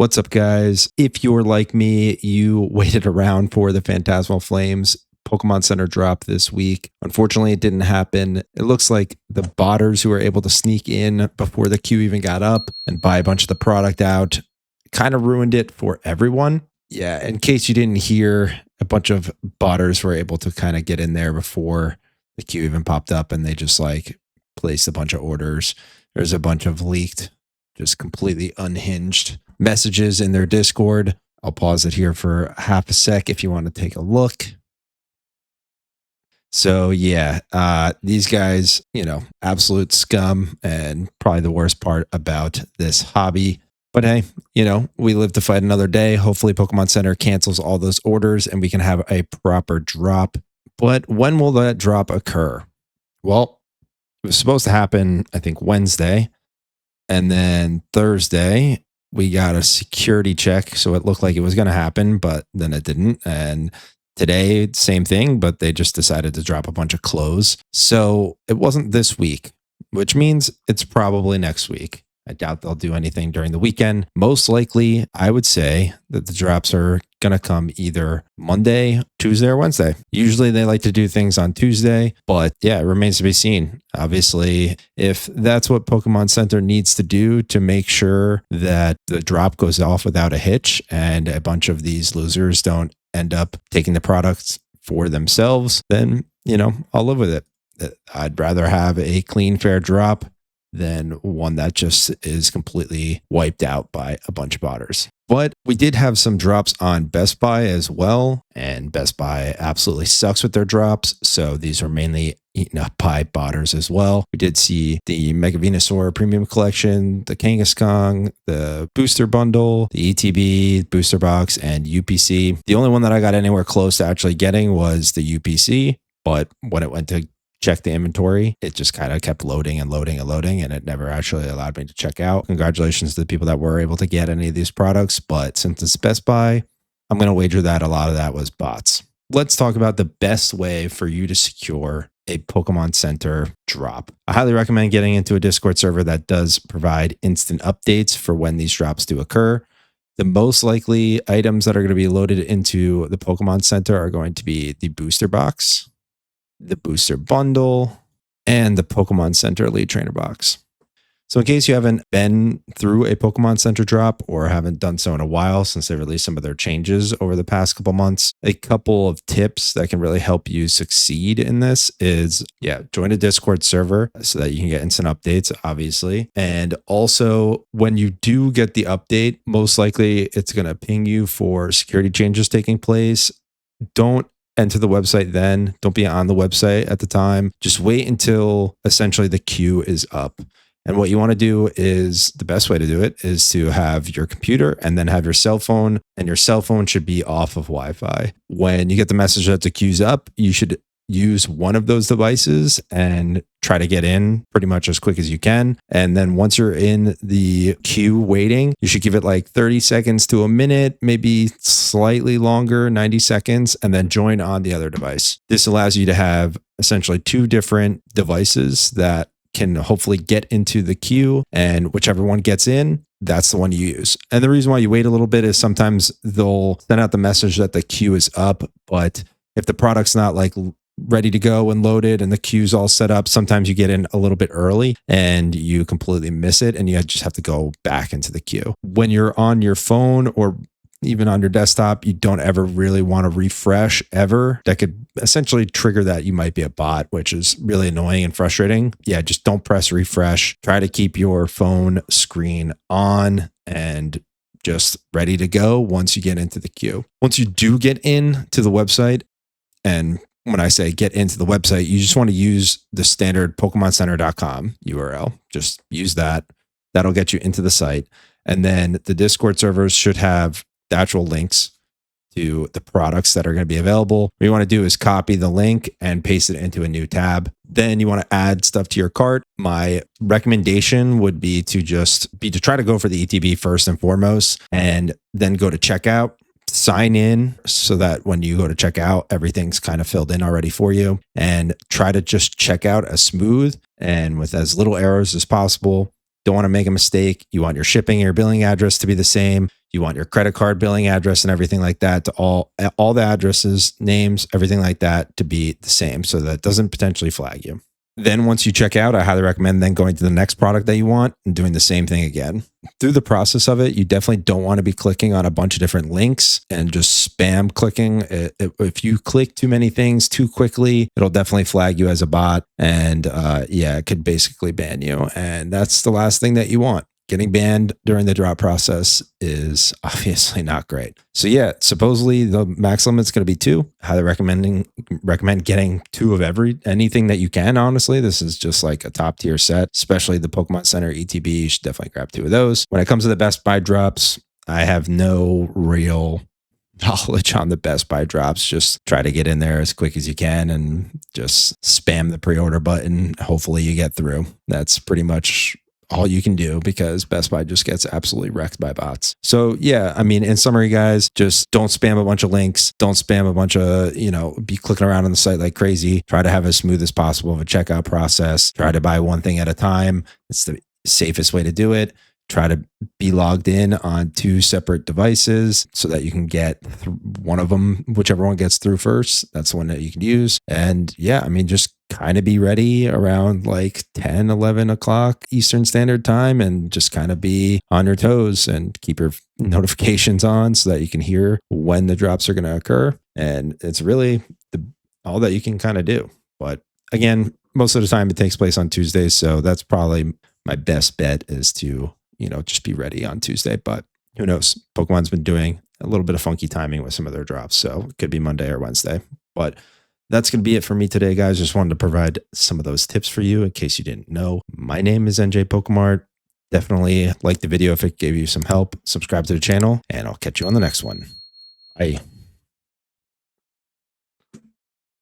What's up, guys? If you're like me, you waited around for the Phantasmal Flames Pokemon Center drop this week. Unfortunately, it didn't happen. It looks like the botters who were able to sneak in before the queue even got up and buy a bunch of the product out kind of ruined it for everyone. Yeah, in case you didn't hear, a bunch of botters were able to kind of get in there before the queue even popped up, and they just like placed a bunch of orders. There's a bunch of leaked, just completely unhinged messages in their Discord. I'll pause it here for half a sec if you want to take a look. So yeah, these guys, absolute scum, and probably the worst part about this hobby. But hey, we live to fight another day. Hopefully Pokemon Center cancels all those orders and we can have a proper drop. But when will that drop occur? Well, it was supposed to happen, I think, Wednesday. And then Thursday, we got a security check. So it looked like it was going to happen, but then it didn't. And today, same thing, but they just decided to drop a bunch of clothes. So it wasn't this week, which means it's probably next week. I doubt they'll do anything during the weekend. Most likely, I would say that the drops are going to come either Monday, Tuesday, or Wednesday. Usually they like to do things on Tuesday, but yeah, it remains to be seen. Obviously, if that's what Pokemon Center needs to do to make sure that the drop goes off without a hitch and a bunch of these losers don't end up taking the products for themselves, then, I'll live with it. I'd rather have a clean, fair drop than one that just is completely wiped out by a bunch of botters. But we did have some drops on Best Buy as well, and Best Buy absolutely sucks with their drops, so these are mainly eaten up by botters as well. We did see the Mega Venusaur Premium Collection, the Kangaskhan, the Booster Bundle, the ETB, Booster Box, and UPC. The only one that I got anywhere close to actually getting was the UPC, but when it went to check the inventory, it just kind of kept loading and loading and loading, and it never actually allowed me to check out. Congratulations to the people that were able to get any of these products, but since it's Best Buy, I'm going to wager that a lot of that was bots. Let's talk about the best way for you to secure a Pokemon Center drop. I highly recommend getting into a Discord server that does provide instant updates for when these drops do occur. The most likely items that are going to be loaded into the Pokemon Center are going to be the booster box, the booster bundle, and the Pokemon Center Elite Trainer box. So in case you haven't been through a Pokemon Center drop or haven't done so in a while since they released some of their changes over the past couple months, a couple of tips that can really help you succeed in this is, join a Discord server so that you can get instant updates, obviously. And also, when you do get the update, most likely it's going to ping you for security changes taking place. Don't enter the website then. Don't be on the website at the time. Just wait until essentially the queue is up. And what you want to do is, the best way to do it is to have your computer and then have your cell phone, and your cell phone should be off of Wi-Fi. When you get the message that the queue's up, you should use one of those devices and try to get in pretty much as quick as you can. And then once you're in the queue waiting, you should give it like 30 seconds to a minute, maybe slightly longer, 90 seconds, and then join on the other device. This allows you to have essentially two different devices that can hopefully get into the queue, and whichever one gets in, that's the one you use. And the reason why you wait a little bit is sometimes they'll send out the message that the queue is up, but if the product's not like ready to go and loaded and the queue's all set up, sometimes you get in a little bit early and you completely miss it and you just have to go back into the queue. When you're on your phone or even on your desktop, you don't ever really want to refresh ever. That could essentially trigger that you might be a bot, which is really annoying and frustrating. Yeah, just don't press refresh. Try to keep your phone screen on and just ready to go once you get into the queue. Once you do get into the website, and when I say get into the website, you just want to use the standard PokemonCenter.com URL. Just use that. That'll get you into the site. And then the Discord servers should have the actual links to the products that are going to be available. What you want to do is copy the link and paste it into a new tab. Then you want to add stuff to your cart. My recommendation would be to try to go for the ETB first and foremost, and then go to checkout. Sign in so that when you go to check out, everything's kind of filled in already for you, and try to just check out as smooth and with as little errors as possible. Don't want to make a mistake. You want your shipping and your billing address to be the same. You want your credit card billing address and everything like that to all the addresses, names, everything like that to be the same so that it doesn't potentially flag you. Then once you check out, I highly recommend then going to the next product that you want and doing the same thing again. Through the process of it, you definitely don't want to be clicking on a bunch of different links and just spam clicking. If you click too many things too quickly, it'll definitely flag you as a bot. And yeah, it could basically ban you. And that's the last thing that you want. Getting banned during the drop process is obviously not great. So yeah, supposedly the max limit's going to be 2. Highly recommend getting 2 of anything that you can. Honestly, this is just like a top tier set, especially the Pokemon Center ETB. You should definitely grab 2 of those. When it comes to the Best Buy drops, I have no real knowledge on the Best Buy drops. Just try to get in there as quick as you can and just spam the pre-order button. Hopefully you get through. That's pretty much all you can do because Best Buy just gets absolutely wrecked by bots. So yeah, I mean, in summary, guys, just don't spam a bunch of links. Don't spam a bunch of, be clicking around on the site like crazy. Try to have as smooth as possible of a checkout process. Try to buy one thing at a time. It's the safest way to do it. Try to be logged in on 2 separate devices so that you can get one of them, whichever one gets through first. That's the one that you can use. And yeah, I mean, just kind of be ready around like 10, 11 o'clock Eastern Standard Time and just kind of be on your toes and keep your notifications on so that you can hear when the drops are going to occur. And it's really all that you can kind of do. But again, most of the time it takes place on Tuesdays. So that's probably my best bet is to just be ready on Tuesday, but who knows? Pokemon's been doing a little bit of funky timing with some of their drops. So it could be Monday or Wednesday, but that's going to be it for me today, guys. Just wanted to provide some of those tips for you in case you didn't know. My name is NJ Pokemart. Definitely like the video if it gave you some help. Subscribe to the channel and I'll catch you on the next one. Bye.